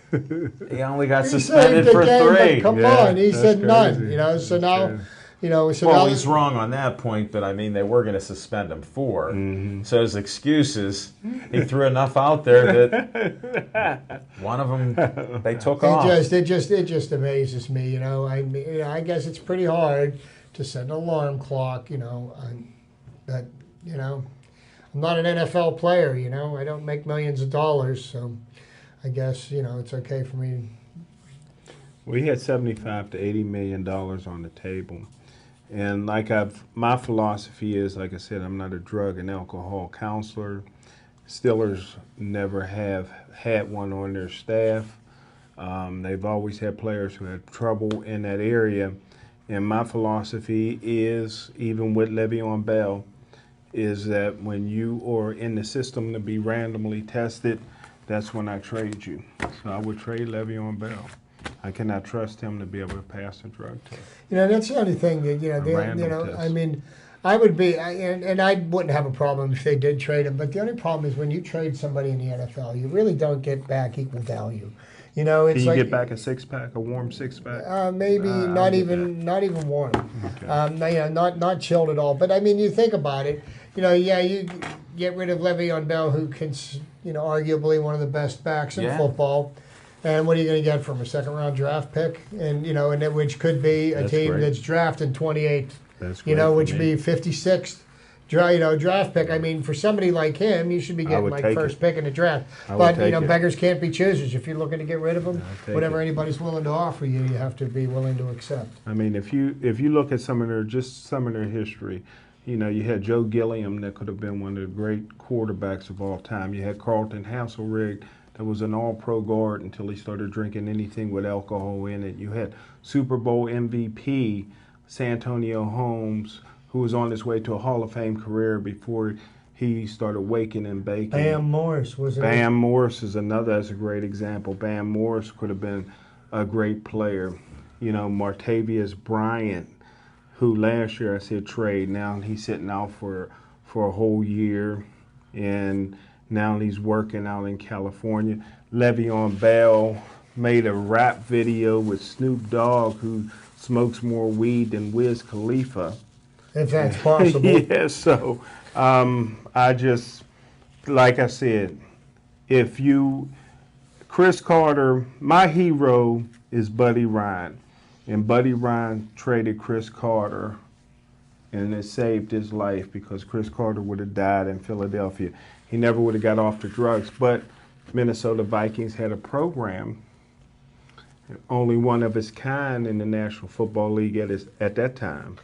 He only got He suspended saved the for game, but 3. come Yeah, on, he that's said none. crazy. So That's now, crazy. Well, now he's wrong on that point, but I mean, they were going to suspend him 4. So his excuses, he threw enough out there that one of them they took off. it just amazes me. I guess it's pretty hard to set an alarm clock. But I'm not an NFL player. I don't make millions of dollars, so I guess it's okay for me. We had $75 to $80 million on the table, and my philosophy is, like I said, I'm not a drug and alcohol counselor. Steelers never have had one on their staff. They've always had players who had trouble in that area. And my philosophy is, even with Le'Veon Bell, is that when you are in the system to be randomly tested, that's when I trade you. So I would trade Le'Veon Bell. I cannot trust him to be able to pass a drug test. That's the only thing that Test. I mean, I would be, and I wouldn't have a problem if they did trade him. But the only problem is when you trade somebody in the NFL, you really don't get back equal value. It's Can you like, get back a six-pack, a warm six-pack? maybe not even warm. Okay. Not chilled at all. But I mean, you think about it. You get rid of Le'Veon Bell, who can, arguably one of the best backs in football. And what are you going to get from a second-round draft pick? And which could be a team that's drafted 28th. That's great. Which would be 56th. Draft pick. I mean, for somebody like him, you should be getting like first pick in the draft. But beggars can't be choosers. If you're looking to get rid of them, whatever anybody's willing to offer you, you have to be willing to accept. I mean, if you look at some of their history, you had Joe Gilliam that could have been one of the great quarterbacks of all time. You had Carlton Hasselrig that was an all-pro guard until he started drinking anything with alcohol in it. You had Super Bowl MVP Santonio Holmes, who was on his way to a Hall of Fame career before he started waking and baking. Bam Morris was it? Bam Morris is another. That's a great example. Bam Morris could have been a great player. Martavius Bryant, who last year I said trade. Now he's sitting out for a whole year, and now he's working out in California. Le'Veon Bell made a rap video with Snoop Dogg, who smokes more weed than Wiz Khalifa. If that's possible. Yeah, so I just, like I said, Cris Carter, my hero is Buddy Ryan. And Buddy Ryan traded Cris Carter, and it saved his life because Cris Carter would have died in Philadelphia. He never would have got off the drugs. But Minnesota Vikings had a program, only one of its kind in the National Football League at that time.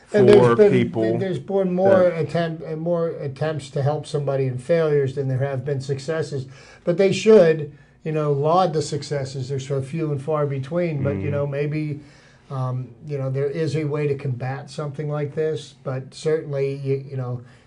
There's been more attempts to help somebody in failures than there have been successes. But they should, laud the successes. They're so few and far between. But maybe, there is a way to combat something like this. But certainly,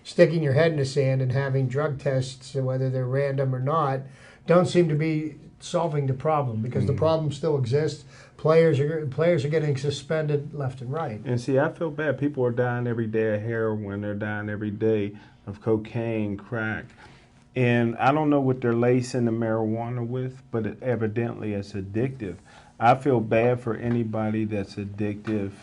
sticking your head in the sand and having drug tests, whether they're random or not, don't seem to be solving the problem because the problem still exists. Players are getting suspended left and right. And see, I feel bad. People are dying every day of heroin. They're dying every day of cocaine, crack. And I don't know what they're lacing the marijuana with, but evidently it's addictive. I feel bad for anybody that's addictive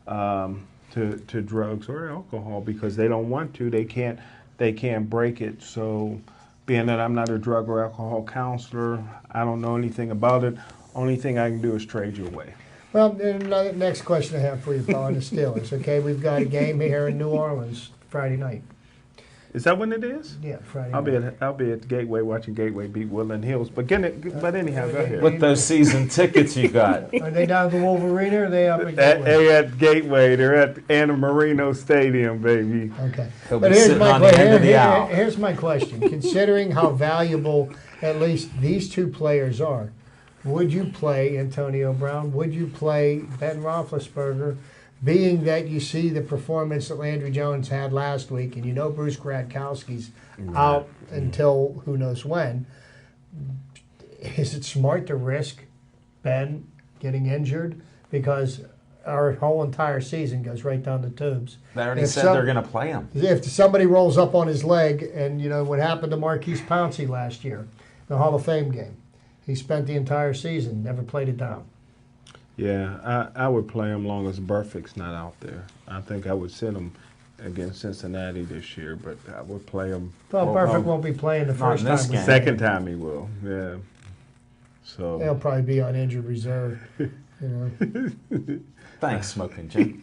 to drugs or alcohol because they don't want to. They can't break it. So being that I'm not a drug or alcohol counselor, I don't know anything about it. Only thing I can do is trade you away. Well, the next question I have for you, Paul, on the Steelers. Okay, we've got a game here in New Orleans Friday night. Is that when it is? Yeah, Friday I'll night. be at the Gateway watching Gateway beat Woodland Hills. But anyhow, go ahead. With those season tickets you got. Are they down at the Wolverine or are they up at Gateway? They're at Gateway. They're at Anna Marino Stadium, baby. Okay. He'll be sitting on the end of the aisle. Here's my question. Considering how valuable at least these two players are, would you play Antonio Brown? Would you play Ben Roethlisberger? Being that you see the performance that Landry Jones had last week, and Bruce Gradkowski's out until who knows when, is it smart to risk Ben getting injured? Because our whole entire season goes right down the tubes. They already said they're going to play him. If somebody rolls up on his leg, and what happened to Marquise Pouncey last year, the Hall of Fame game, he spent the entire season, never played it down. Yeah, I would play him long as Burfict's not out there. I think I would send him against Cincinnati this year, but I would play him. Well, Burfict won't be playing the first time. game. Second time he will, yeah. So he'll probably be on injured reserve. Thanks, Smoking Jim.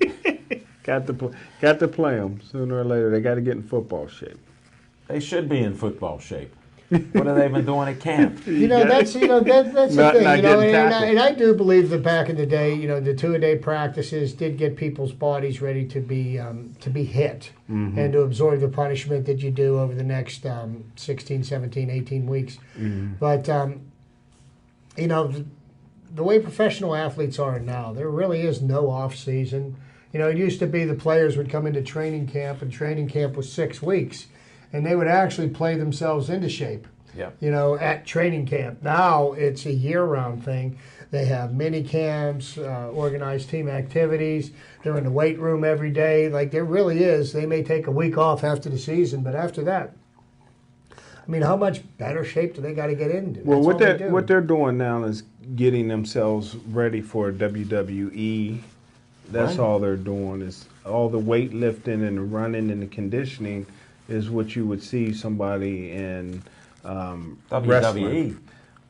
got to play him sooner or later. They got to get in football shape. They should be in football shape. What have they been doing at camp? You know, that's the thing. not You know, getting and tackled. I do believe that back in the day, you know, the 2-a-day practices did get people's bodies ready to be hit and to absorb the punishment that you do over the next 16, 17, 18 weeks. But you know, the way professional athletes are now, there really is no off season. You know, it used to be the players would come into training camp, and training camp was 6 weeks, and they would actually play themselves into shape. Yeah. You know, at training camp. Now it's a year-round thing. They have mini camps, organized team activities. They're in the weight room every day. Like, there really is. They may take a week off after the season, but after that, I mean, how much better shape do they got to get into? Well, That's all they do. what they're doing now is getting themselves ready for WWE. That's Right. all they're doing is all the weightlifting and the running and the conditioning is what you would see somebody in WWE. wrestling.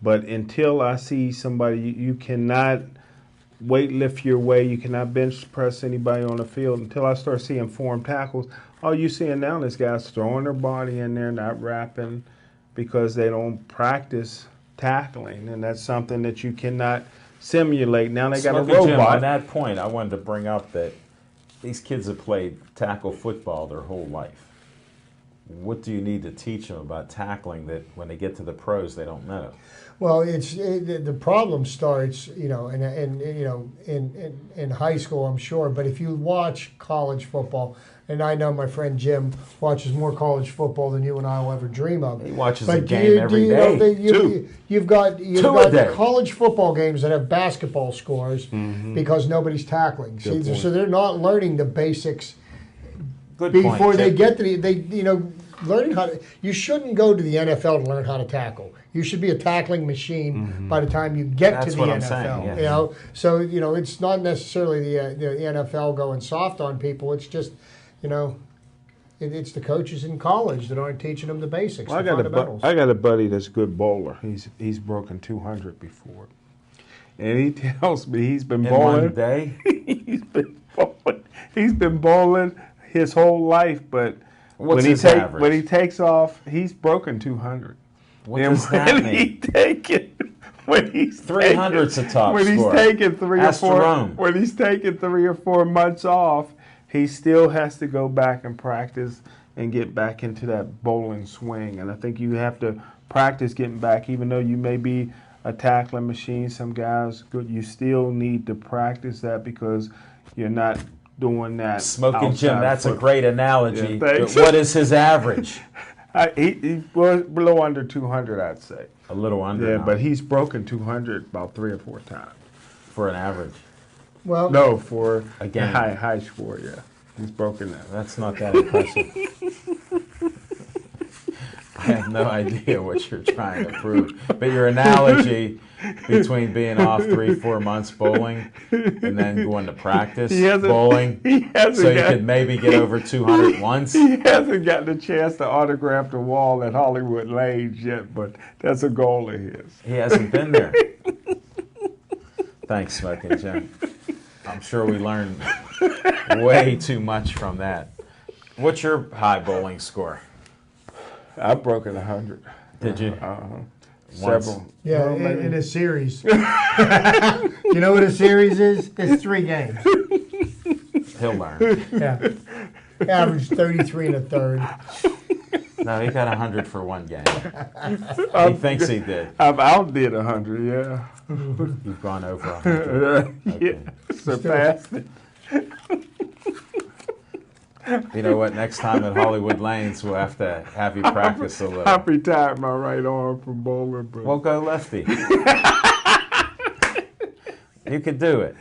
But until I see somebody, you cannot weightlift your way. You cannot bench press anybody on the field until I start seeing form tackles. All you seeing now is guys throwing their body in there, not wrapping, because they don't practice tackling, and that's something that you cannot simulate. Now they got a Smoky Jim, on robot. that point, I wanted to bring up that these kids have played tackle football their whole life. What do you need to teach them about tackling that when they get to the pros they don't know? Well, the problem starts, you know, in high school, I'm sure. But if you watch college football, and I know my friend Jim watches more college football than you and I will ever dream of. He watches But a game every day. You've got Two a day. college football games that have basketball scores because nobody's tackling. Good point. So they're not learning the basics Good before point, they Chip. get to learning how to. You shouldn't go to the NFL to learn how to tackle. You should be a tackling machine by the time you get That's to the what I'm NFL. saying, yeah. You know, so it's not necessarily the NFL going soft on people. It's just, it's the coaches in college that aren't teaching them the basics, Well, the fundamentals. I got a buddy that's a good bowler. He's broken 200 before, and he tells me he's been In bowling. one day? He's been bowling his whole life, but What's his average? when he takes off, he's broken 200. What And does that when mean? he taking, when he's 300's a top when score. he's taking Ask Jerome. when he's taking 3 or 4 months off, he still has to go back and practice and get back into that bowling swing. And I think you have to practice getting back, even though you may be a tackling machine. Some guys good, you still need to practice that because you're not doing that. Smoking Jim, outside that's a football. great analogy. Yeah, but thanks. what is his average? He was below under 200, I'd say. A little under. Yeah, now, but he's broken 200 about 3 or 4 times. for an average. Well, No, for A game. high score, yeah. He's broken that. That's not that impressive. I have no idea what you're trying to prove. But your analogy between being off 3-4 months bowling and then going to practice He hasn't- bowling He hasn't, so you got, could maybe get over 200 once. he hasn't gotten a chance to autograph the wall at Hollywood Lanes yet, but that's a goal of his. He hasn't been there. Thanks, Smoking Jim. I'm sure we learned way too much from that. What's your high bowling score? I've broken 100. Did you? Several. yeah, Well, maybe- in a series. You know what a series is? It's 3 games. He'll learn. Yeah. Average 33 and a third. No, he got 100 for one game. He thinks he did. I've outdid 100, yeah. You've gone over 100. Okay. Surpassed it. You know what? Next time at Hollywood Lanes, we'll have to have you practice a I've little. retired my right arm from bowling, but We'll go lefty. You could do it.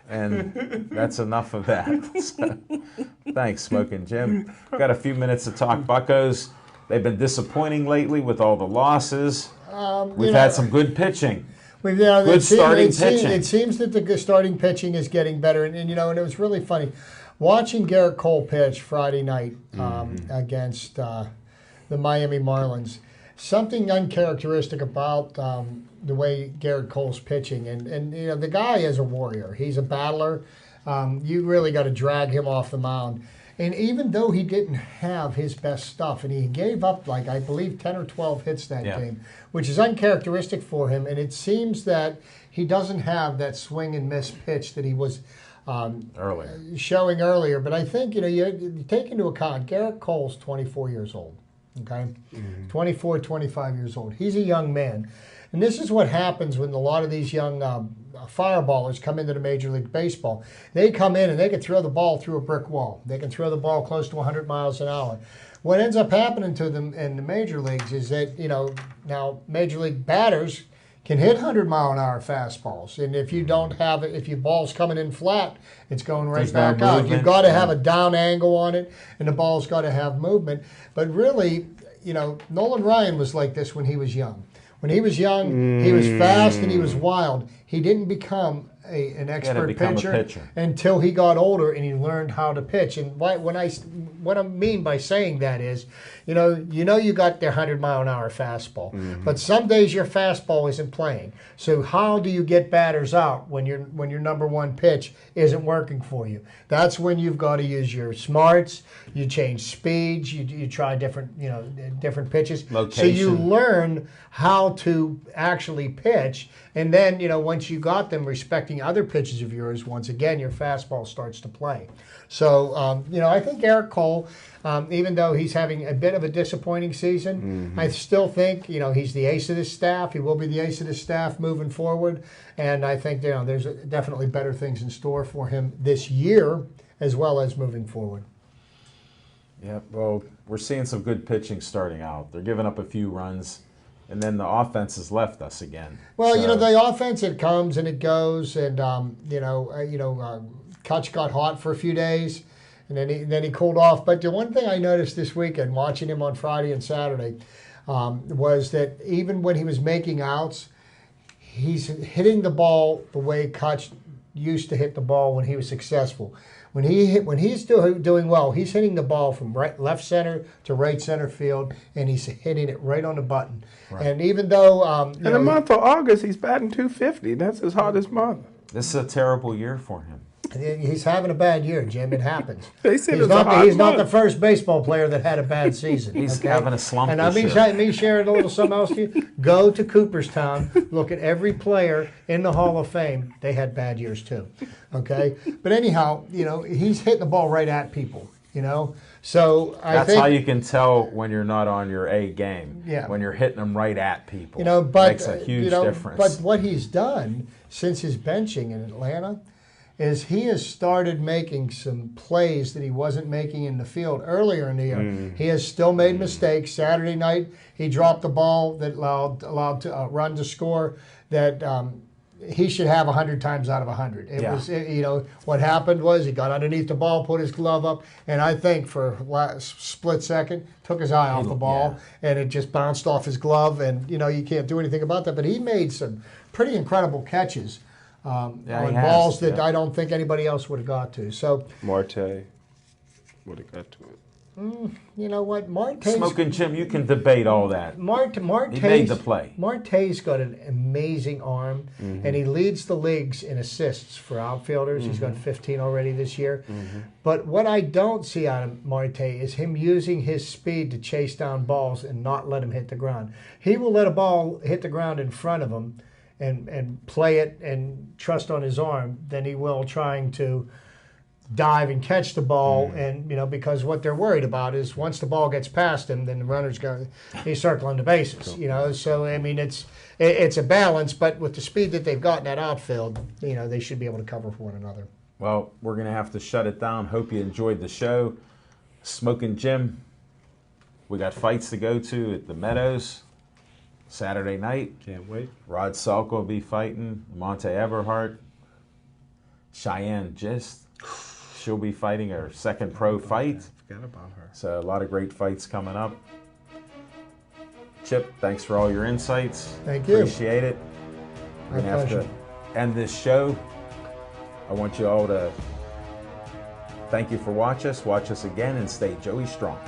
And that's enough of that. So, thanks, Smoking Jim. Got a few minutes to talk Buccos. They've been disappointing lately with all the losses. We've had some good pitching. Good starting pitching. It seems that the starting pitching is getting better, and it was really funny watching Garrett Cole pitch Friday night against the Miami Marlins. Something uncharacteristic about the way Garrett Cole's pitching, and the guy is a warrior. He's a battler. You really got to drag him off the mound. And even though he didn't have his best stuff, and he gave up like I believe 10 or 12 hits that game, which is uncharacteristic for him, and it seems that he doesn't have that swing and miss pitch that he was showing earlier. But I think, you take into account Garrett Cole's 24 years old, okay? 24, 25 years old. He's a young man. And this is what happens when a lot of these young fireballers come into the Major League Baseball. They come in and they can throw the ball through a brick wall. They can throw the ball close to 100 miles an hour. What ends up happening to them in the major leagues is that, now Major League batters can hit 100-mile-an-hour fastballs. And if you don't have it, if your ball's coming in flat, it's going right back out. You've got to have a down angle on it, and the ball's got to have movement. But really, Nolan Ryan was like this when he was young. When he was young, he was fast and he was wild. He didn't become an expert pitcher until he got older and he learned how to pitch. And what I mean by saying that is, you got their 100-mile-an-hour fastball, but some days your fastball isn't playing. So how do you get batters out when your number one pitch isn't working for you? That's when you've got to use your smarts. You change speeds. You try different pitches. Location. So you learn how to actually pitch, and then once you got them respecting other pitches of yours, once again your fastball starts to play. So I think Garrett Cole, even though he's having a bit of a disappointing season, I still think he's the ace of this staff. He will be the ace of this staff moving forward, and I think there's definitely better things in store for him this year as well as moving forward. Yeah, well, we're seeing some good pitching starting out. They're giving up a few runs, and then the offense has left us again. Well, the offense, it comes and it goes, and Kutch got hot for a few days, and then he cooled off. But the one thing I noticed this weekend, watching him on Friday and Saturday, was that even when he was making outs, he's hitting the ball the way Kutch used to hit the ball when he was successful. When he's doing well, he's hitting the ball from left center to right center field, and he's hitting it right on the button. Right. And even though in the month of August, he's batting .250. That's his hottest month. This is a terrible year for him. He's having a bad year, Jim. It happens. He's not the first baseball player that had a bad season. He's having a slump. And me sharing a little something else to you. Go to Cooperstown. Look at every player in the Hall of Fame. They had bad years too. Okay, but anyhow, he's hitting the ball right at people. So that's how you can tell when you're not on your A game. Yeah. When you're hitting them right at people. But makes a huge difference. But what he's done since his benching in Atlanta is he has started making some plays that he wasn't making in the field earlier in the year. He has still made mistakes. Saturday night, he dropped the ball that allowed to run to score that he should have 100 times out of 100. What happened was he got underneath the ball, put his glove up, and I think for a split second, took his eye off the ball, and it just bounced off his glove, and, you can't do anything about that. But he made some pretty incredible catches on balls that I don't think anybody else would have got to. So Marte would have got to it. You know what, Smoking Jim, you can debate all that. He made the play. Marte's got an amazing arm, and he leads the leagues in assists for outfielders. He's got 15 already this year. But what I don't see out of Marte is him using his speed to chase down balls and not let him hit the ground. He will let a ball hit the ground in front of him and play it and trust on his arm than he will trying to dive and catch the ball. And because what they're worried about is once the ball gets past him, then the runner's he's circling the bases. So I mean it's a balance, but with the speed that they've got in that outfield, they should be able to cover for one another. Well, we're gonna have to shut it down. Hope you enjoyed the show. Smoking Jim, we got fights to go to at the Meadows Saturday night. Can't wait. Rod Salk will be fighting. Monte Everhart. Cheyenne Gist. She'll be fighting her second pro fight. I forgot about her. So a lot of great fights coming up. Chip, thanks for all your insights. Thank you. Appreciate it. We're going to have to end this show. I want you all to thank you for watching us. Watch us again and stay Joey strong.